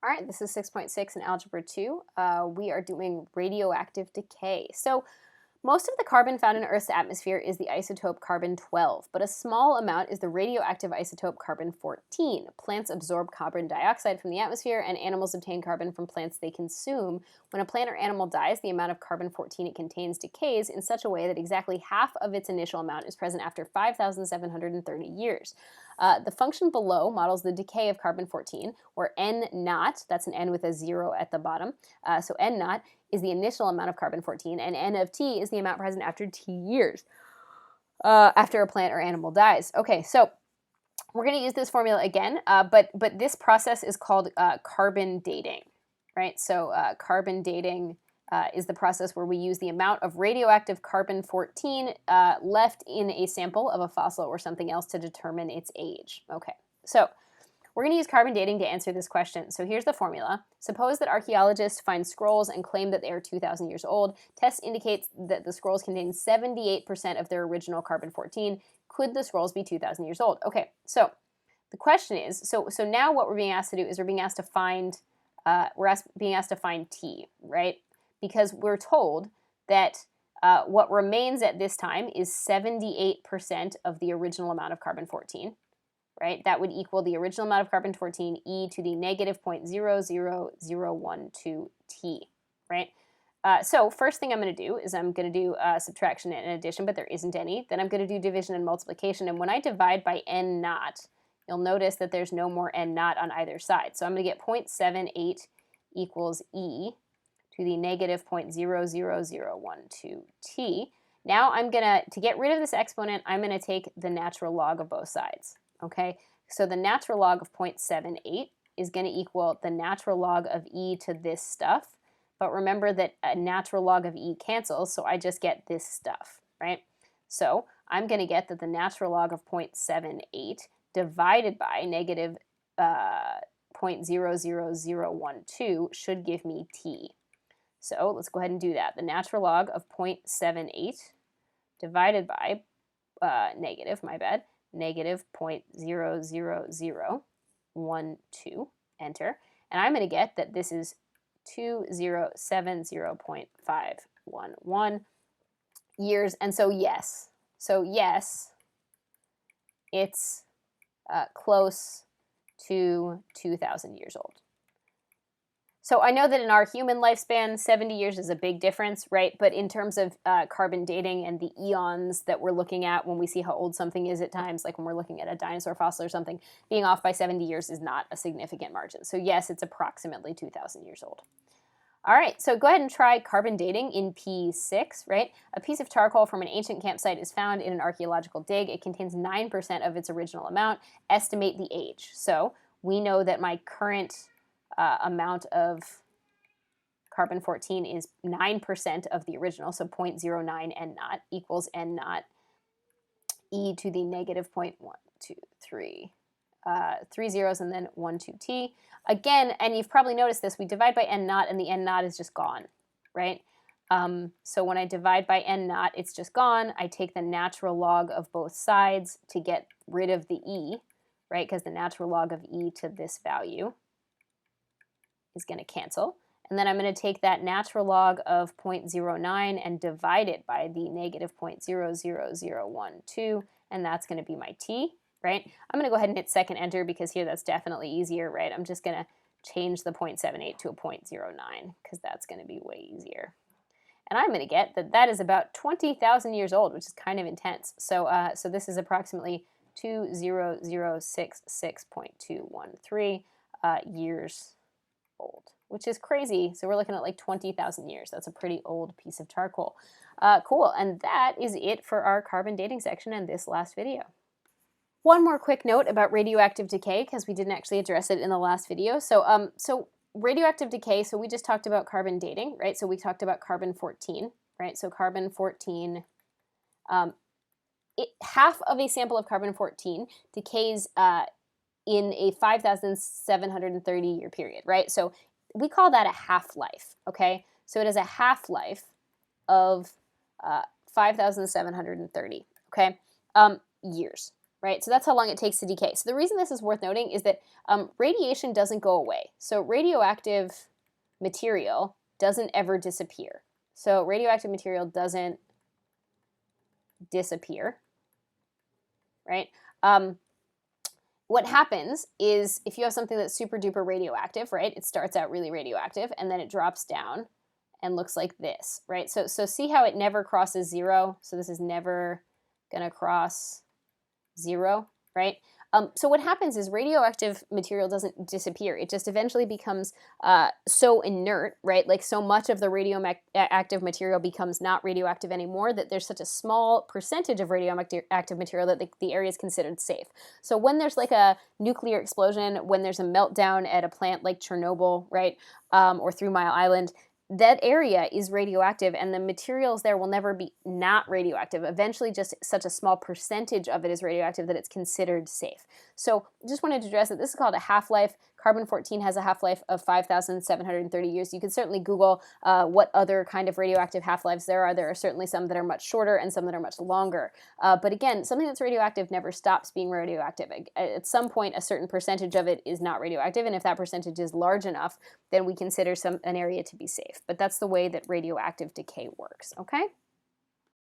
All right, this is 6.6 in Algebra 2. We are doing radioactive decay. So most of the carbon found in Earth's atmosphere is the isotope carbon-12, but a small amount is the radioactive isotope carbon-14. Plants absorb carbon dioxide from the atmosphere, and animals obtain carbon from plants they consume. When a plant or animal dies, the amount of carbon-14 it contains decays in such a way that exactly half of its initial amount is present after 5,730 years. The function below models the decay of carbon-14, where n naught, that's an n with a 0 at the bottom, so n naught is the initial amount of carbon-14, and n of t is the amount present after t years, after a plant or animal dies. Okay, so we're going to use this formula again, but this process is called carbon dating, right? So carbon dating is the process where we use the amount of radioactive carbon-14 left in a sample of a fossil or something else to determine its age. Okay, so we're going to use carbon dating to answer this question. So here's the formula. Suppose that archaeologists find scrolls and claim that they are 2,000 years old. Tests indicate that the scrolls contain 78% of their original carbon-14. Could the scrolls be 2,000 years old? Okay, so the question is, so now what we're being asked to do is we're being asked to find, being asked to find t, right? Because we're told that what remains at this time is 78% of the original amount of carbon-14. Right? That would equal the original amount of carbon-14 e to the negative 0.00012 t, right? So first thing I'm going to do is I'm going to do subtraction and addition, but there isn't any. Then I'm going to do division and multiplication, and when I divide by n naught, you'll notice that there's no more n naught on either side. So I'm going to get 0.78 equals e to the negative 0.00012 t. Now I'm going to get rid of this exponent, I'm going to take the natural log of both sides. Okay, so the natural log of 0.78 is going to equal the natural log of e to this stuff. But remember that a natural log of e cancels, so I just get this stuff, right? So I'm going to get that the natural log of 0.78 divided by negative 0.00012 should give me t. So let's go ahead and do that. The natural log of 0.78 divided by negative 0.00012, enter, and I'm going to get that this is 2070.511 years, and so yes, it's close to 2,000 years old. So I know that in our human lifespan, 70 years is a big difference, right? But in terms of carbon dating and the eons that we're looking at when we see how old something is at times, like when we're looking at a dinosaur fossil or something, being off by 70 years is not a significant margin. So yes, it's approximately 2,000 years old. All right, so go ahead and try carbon dating in P6, right? A piece of charcoal from an ancient campsite is found in an archaeological dig. It contains 9% of its original amount. Estimate the age. So we know that my current amount of carbon-14 is 9% of the original, so 0.09 n naught equals n naught e to the negative 0.123, 3 zeros and then 12 t. Again, and you've probably noticed this, we divide by n naught and the n naught is just gone, right? So when I divide by n naught, it's just gone. I take the natural log of both sides to get rid of the e, right? Because the natural log of e to this value is going to cancel. And then I'm going to take that natural log of 0.09 and divide it by the negative 0.00012, and that's going to be my t, right? I'm going to go ahead and hit second enter because here that's definitely easier, right? I'm just going to change the 0.78 to a 0.09 because that's going to be way easier. And I'm going to get that that is about 20,000 years old, which is kind of intense. So, so this is approximately 20066.213 years old, which is crazy. So we're looking at like 20,000 years. That's a pretty old piece of charcoal. Cool, and that is it for our carbon dating section in this last video. One more quick note about radioactive decay, because we didn't actually address it in the last video. So, radioactive decay, so we just talked about carbon dating, right? So we talked about carbon-14, right? So carbon-14, half of a sample of carbon-14 decays in a 5,730 year period, right? So we call that a half-life, okay? So it is a half-life of 5,730, okay, years. right? So that's how long it takes to decay. So the reason this is worth noting is that radiation doesn't go away. So radioactive material doesn't ever disappear. So radioactive material doesn't disappear, right? What happens is if you have something that's super duper radioactive, right? It starts out really radioactive and then it drops down and looks like this, right? So see how it never crosses zero? So this is never gonna cross zero, right? So what happens is radioactive material doesn't disappear. It just eventually becomes so inert, right? Like so much of the radioactive material becomes not radioactive anymore that there's such a small percentage of radioactive material that the area is considered safe. So when there's like a nuclear explosion, when there's a meltdown at a plant like Chernobyl, right, or 3 Mile Island, that area is radioactive and the materials there will never be not radioactive. Eventually just such a small percentage of it is radioactive that it's considered safe. So just wanted to address that this is called a half-life. Carbon-14 has a half-life of 5,730 years. You can certainly Google what other kind of radioactive half-lives there are. There are certainly some that are much shorter and some that are much longer. But again, something that's radioactive never stops being radioactive. At some point, a certain percentage of it is not radioactive, and if that percentage is large enough, then we consider an area to be safe. But that's the way that radioactive decay works, okay?